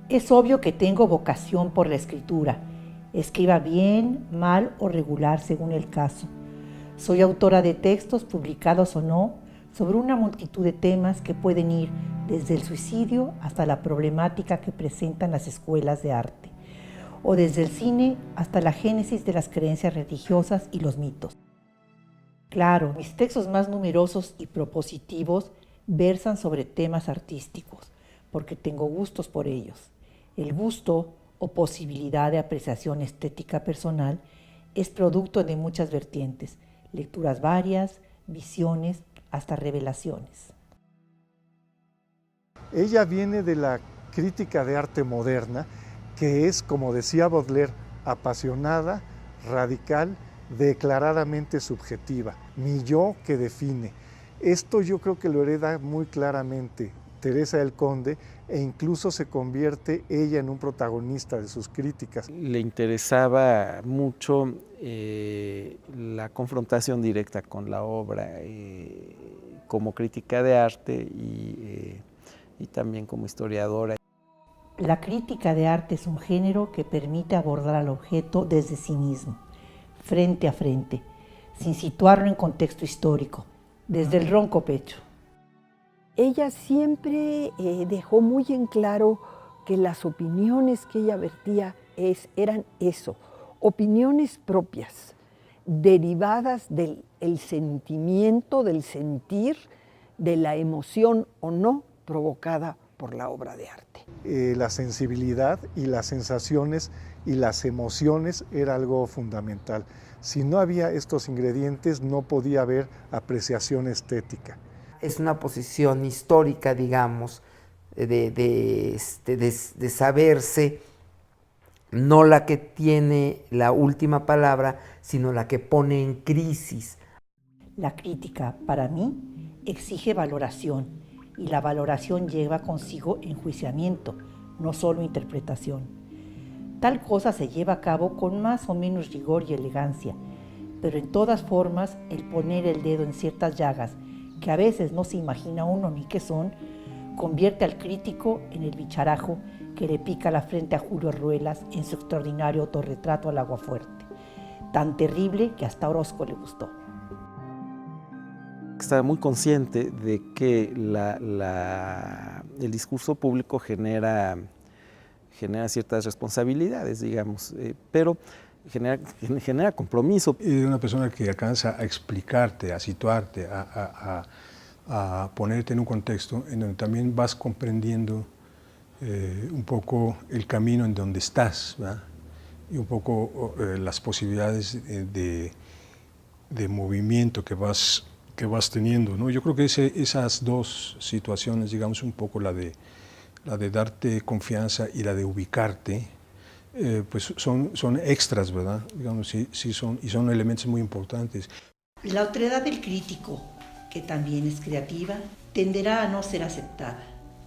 Es obvio que tengo vocación por la escritura. Escriba bien, mal o regular según el caso. Soy autora de textos, publicados o no, sobre una multitud de temas que pueden ir desde el suicidio hasta la problemática que presentan las escuelas de arte, o desde el cine hasta la génesis de las creencias religiosas y los mitos. Claro, mis textos más numerosos y propositivos versan sobre temas artísticos, porque tengo gustos por ellos. El gusto o posibilidad de apreciación estética personal es producto de muchas vertientes, lecturas varias, visiones, hasta revelaciones. Ella viene de la crítica de arte moderna, que es, como decía Baudelaire, apasionada, radical, declaradamente subjetiva, mi yo que define. Esto yo creo que lo hereda muy claramente Teresa del Conde, e incluso se convierte ella en un protagonista de sus críticas. Le interesaba mucho la confrontación directa con la obra como crítica de arte y también como historiadora. La crítica de arte es un género que permite abordar al objeto desde sí mismo, frente a frente, sin situarlo en contexto histórico, desde el ronco pecho. Ella siempre dejó muy en claro que las opiniones que ella vertía eran eso, opiniones propias, derivadas del sentimiento, del sentir, de la emoción o no provocada por la obra de arte. La sensibilidad y las sensaciones y las emociones era algo fundamental. Si no había estos ingredientes, no podía haber apreciación estética. Es una posición histórica, digamos, de saberse, no la que tiene la última palabra, sino la que pone en crisis. La crítica, para mí, exige valoración, y la valoración lleva consigo enjuiciamiento, no solo interpretación. Tal cosa se lleva a cabo con más o menos rigor y elegancia, pero en todas formas el poner el dedo en ciertas llagas que a veces no se imagina uno ni qué son, convierte al crítico en el bicharajo que le pica la frente a Julio Ruelas en su extraordinario autorretrato al aguafuerte, tan terrible que hasta Orozco le gustó. Estaba muy consciente de que el discurso público genera ciertas responsabilidades, digamos, pero genera compromiso. Es una persona que alcanza a explicarte, a situarte, a ponerte en un contexto en donde también vas comprendiendo un poco el camino en donde estás, ¿verdad? Y un poco las posibilidades de movimiento que vas teniendo, ¿no? Yo creo que esas dos situaciones, digamos un poco la de darte confianza y la de ubicarte, pues son extras, ¿verdad? Digamos, sí son elementos muy importantes. La otredad del crítico, que también es creativa, tenderá a no ser aceptada.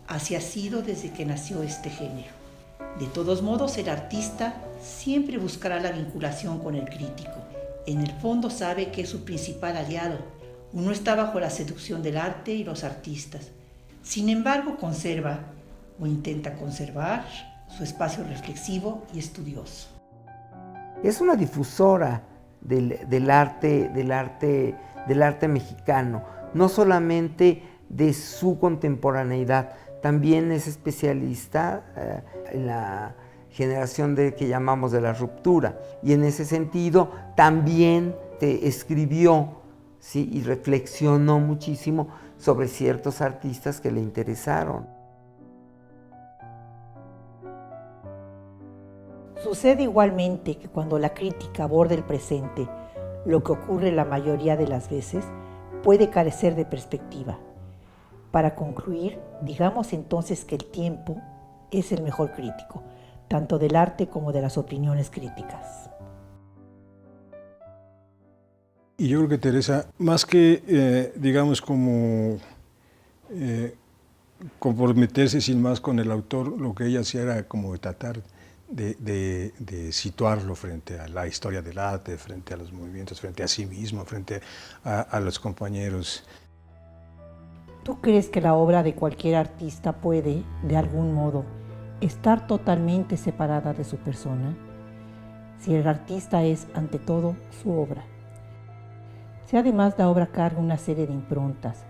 Así ha sido desde que nació este género. De todos modos, el artista siempre buscará la vinculación con el crítico. En el fondo sabe que es su principal aliado. Uno está bajo la seducción del arte y los artistas. Sin embargo, conserva o intenta conservar su espacio reflexivo y estudioso. Es una difusora del arte mexicano, no solamente de su contemporaneidad, también es especialista en la generación que llamamos de la ruptura, y en ese sentido también escribió, ¿sí? Y reflexionó muchísimo sobre ciertos artistas que le interesaron. Sucede igualmente que cuando la crítica aborda el presente, lo que ocurre la mayoría de las veces puede carecer de perspectiva. Para concluir, digamos entonces que el tiempo es el mejor crítico, tanto del arte como de las opiniones críticas. Y yo creo que Teresa, más que, digamos, como comprometerse sin más con el autor, lo que ella hacía era como tratar de situarlo frente a la historia del arte, frente a los movimientos, frente a sí mismo, frente a los compañeros. ¿Tú crees que la obra de cualquier artista puede, de algún modo, estar totalmente separada de su persona, si el artista es ante todo su obra. Si además la obra carga una serie de improntas,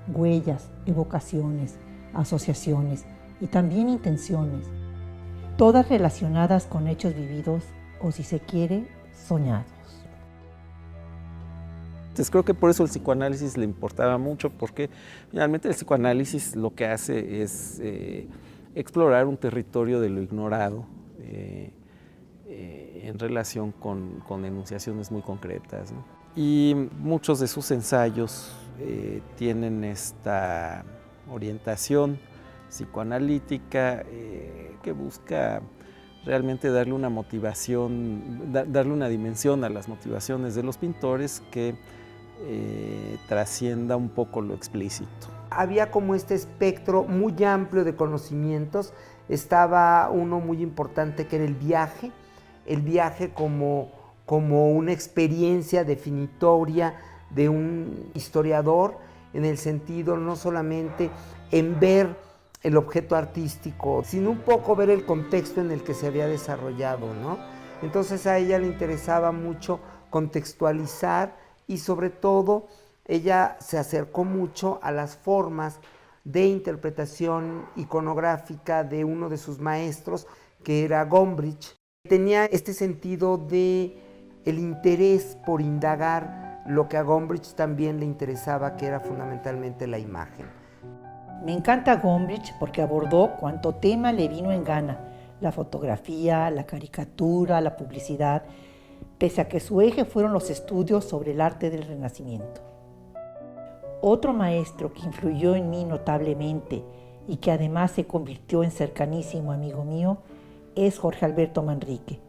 huellas, evocaciones, asociaciones y también intenciones, todas relacionadas con hechos vividos o, si se quiere, soñados. Entonces creo que por eso el psicoanálisis le importaba mucho, porque finalmente el psicoanálisis lo que hace es explorar un territorio de lo ignorado en relación con enunciaciones muy concretas, ¿no? Y muchos de sus ensayos tienen esta orientación psicoanalítica que busca realmente darle una motivación, darle una dimensión a las motivaciones de los pintores que trascienda un poco lo explícito. Había como este espectro muy amplio de conocimientos. Estaba uno muy importante que era el viaje como una experiencia definitoria de un historiador, en el sentido no solamente en ver el objeto artístico, sino un poco ver el contexto en el que se había desarrollado, ¿no? Entonces a ella le interesaba mucho contextualizar y sobre todo ella se acercó mucho a las formas de interpretación iconográfica de uno de sus maestros, que era Gombrich. Tenía este sentido de el interés por indagar lo que a Gombrich también le interesaba, que era fundamentalmente la imagen. Me encanta Gombrich porque abordó cuanto tema le vino en gana: la fotografía, la caricatura, la publicidad, pese a que su eje fueron los estudios sobre el arte del Renacimiento. Otro maestro que influyó en mí notablemente y que además se convirtió en cercanísimo amigo mío es Jorge Alberto Manrique.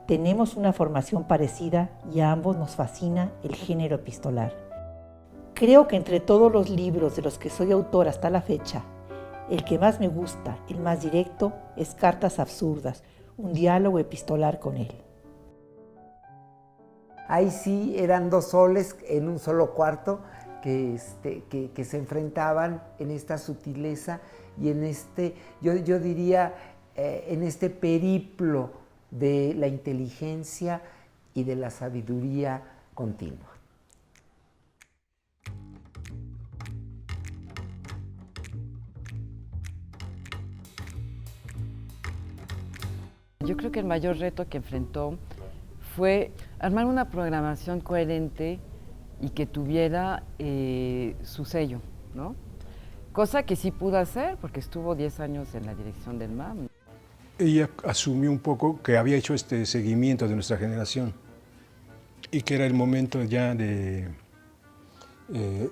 Tenemos una formación parecida y a ambos nos fascina el género epistolar. Creo que entre todos los libros de los que soy autor hasta la fecha, el que más me gusta, el más directo, es Cartas Absurdas, un diálogo epistolar con él. Ahí sí eran dos soles en un solo cuarto que se enfrentaban en esta sutileza y en este, yo diría, en este periplo de la inteligencia y de la sabiduría continua. Yo creo que el mayor reto que enfrentó fue armar una programación coherente y que tuviera su sello, ¿no? Cosa que sí pudo hacer porque estuvo 10 años en la dirección del MAM. Ella asumió un poco que había hecho este seguimiento de nuestra generación y que era el momento ya de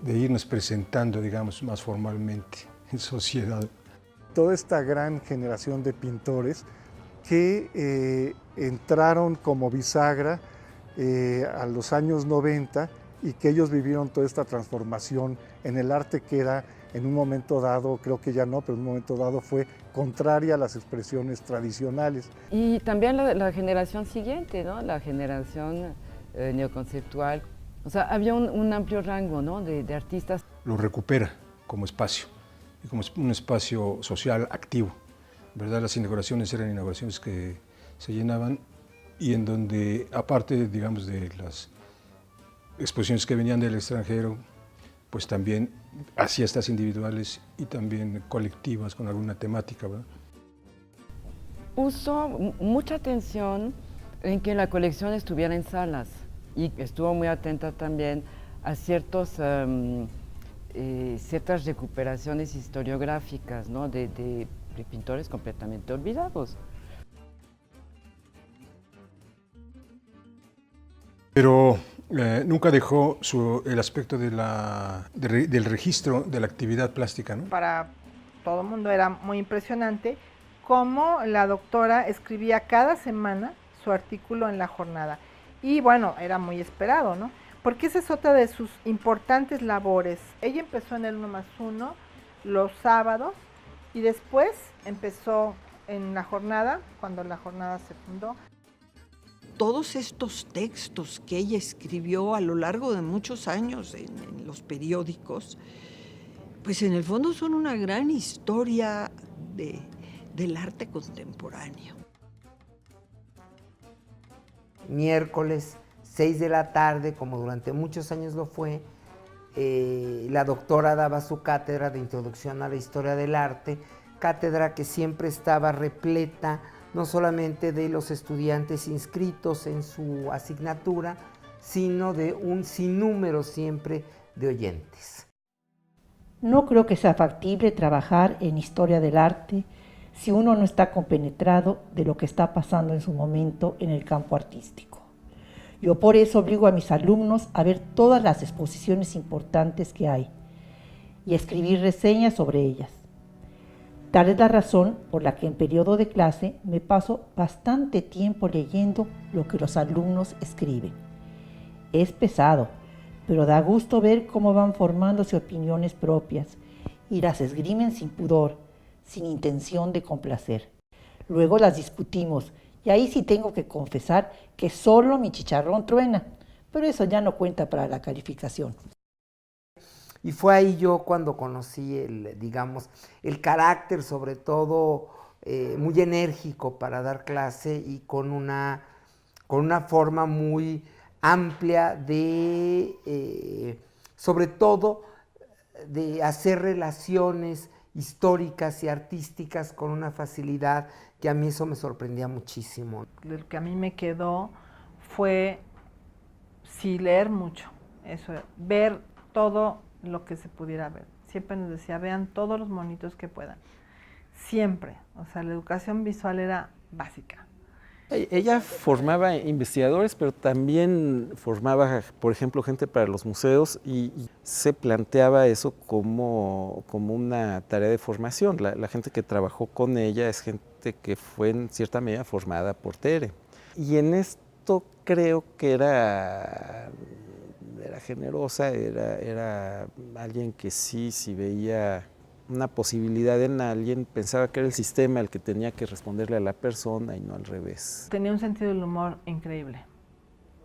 irnos presentando, digamos, más formalmente en sociedad. Toda esta gran generación de pintores que entraron como bisagra a los años 90 y que ellos vivieron toda esta transformación en el arte que era en un momento dado, creo que ya no, pero en un momento dado fue contraria a las expresiones tradicionales. Y también la generación siguiente, ¿no? La generación neoconceptual. O sea, había un amplio rango, ¿no? de artistas. Lo recupera como espacio, y como un espacio social activo, ¿verdad? Las inauguraciones eran inauguraciones que se llenaban y en donde, aparte, digamos, de las exposiciones que venían del extranjero, pues también hacía estas individuales y también colectivas con alguna temática, ¿verdad? Puso mucha atención en que la colección estuviera en salas y estuvo muy atenta también a ciertas recuperaciones historiográficas, ¿no? de pintores completamente olvidados. Pero nunca dejó el aspecto del registro de la actividad plástica, ¿no? Para todo el mundo era muy impresionante cómo la doctora escribía cada semana su artículo en La Jornada. Y bueno, era muy esperado, ¿no? Porque esa es otra de sus importantes labores. Ella empezó en el 1+1 los sábados y después empezó en La Jornada, cuando La Jornada se fundó. Todos estos textos que ella escribió a lo largo de muchos años en los periódicos, pues en el fondo son una gran historia de del arte contemporáneo. Miércoles, 6 de la tarde, como durante muchos años lo fue, la doctora daba su cátedra de introducción a la historia del arte, cátedra que siempre estaba repleta no solamente de los estudiantes inscritos en su asignatura, sino de un sinnúmero siempre de oyentes. No creo que sea factible trabajar en historia del arte si uno no está compenetrado de lo que está pasando en su momento en el campo artístico. Yo por eso obligo a mis alumnos a ver todas las exposiciones importantes que hay y a escribir reseñas sobre ellas. Tal es la razón por la que en periodo de clase me paso bastante tiempo leyendo lo que los alumnos escriben. Es pesado, pero da gusto ver cómo van formándose opiniones propias y las esgrimen sin pudor, sin intención de complacer. Luego las discutimos y ahí sí tengo que confesar que solo mi chicharrón truena, pero eso ya no cuenta para la calificación. Y fue ahí yo cuando conocí el carácter, sobre todo muy enérgico para dar clase y con una forma muy amplia de, sobre todo, de hacer relaciones históricas y artísticas con una facilidad que a mí eso me sorprendía muchísimo. Lo que a mí me quedó fue, sí, leer mucho, eso, ver todo lo que se pudiera ver. Siempre nos decía, vean todos los monitos que puedan. Siempre, o sea, la educación visual era básica. Ella formaba investigadores, pero también formaba, por ejemplo, gente para los museos y se planteaba eso como una tarea de formación. La gente que trabajó con ella es gente que fue en cierta medida formada por Tere. Y en esto creo que era generosa, era alguien que sí, si veía una posibilidad en alguien, pensaba que era el sistema el que tenía que responderle a la persona y no al revés. Tenía un sentido del humor increíble,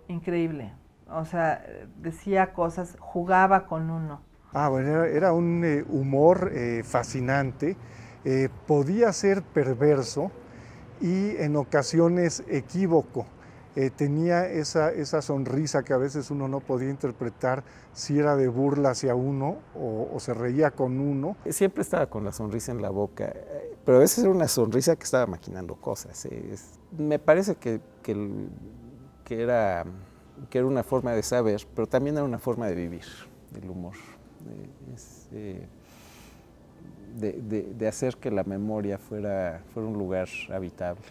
increíble. O sea, decía cosas, jugaba con uno. Bueno, era un humor fascinante, podía ser perverso y en ocasiones equívoco. Tenía esa sonrisa que a veces uno no podía interpretar si era de burla hacia uno o se reía con uno. Siempre estaba con la sonrisa en la boca, pero a veces era una sonrisa que estaba maquinando cosas. Me parece que era una forma de saber, pero también era una forma de vivir el humor, de hacer que la memoria fuera un lugar habitable.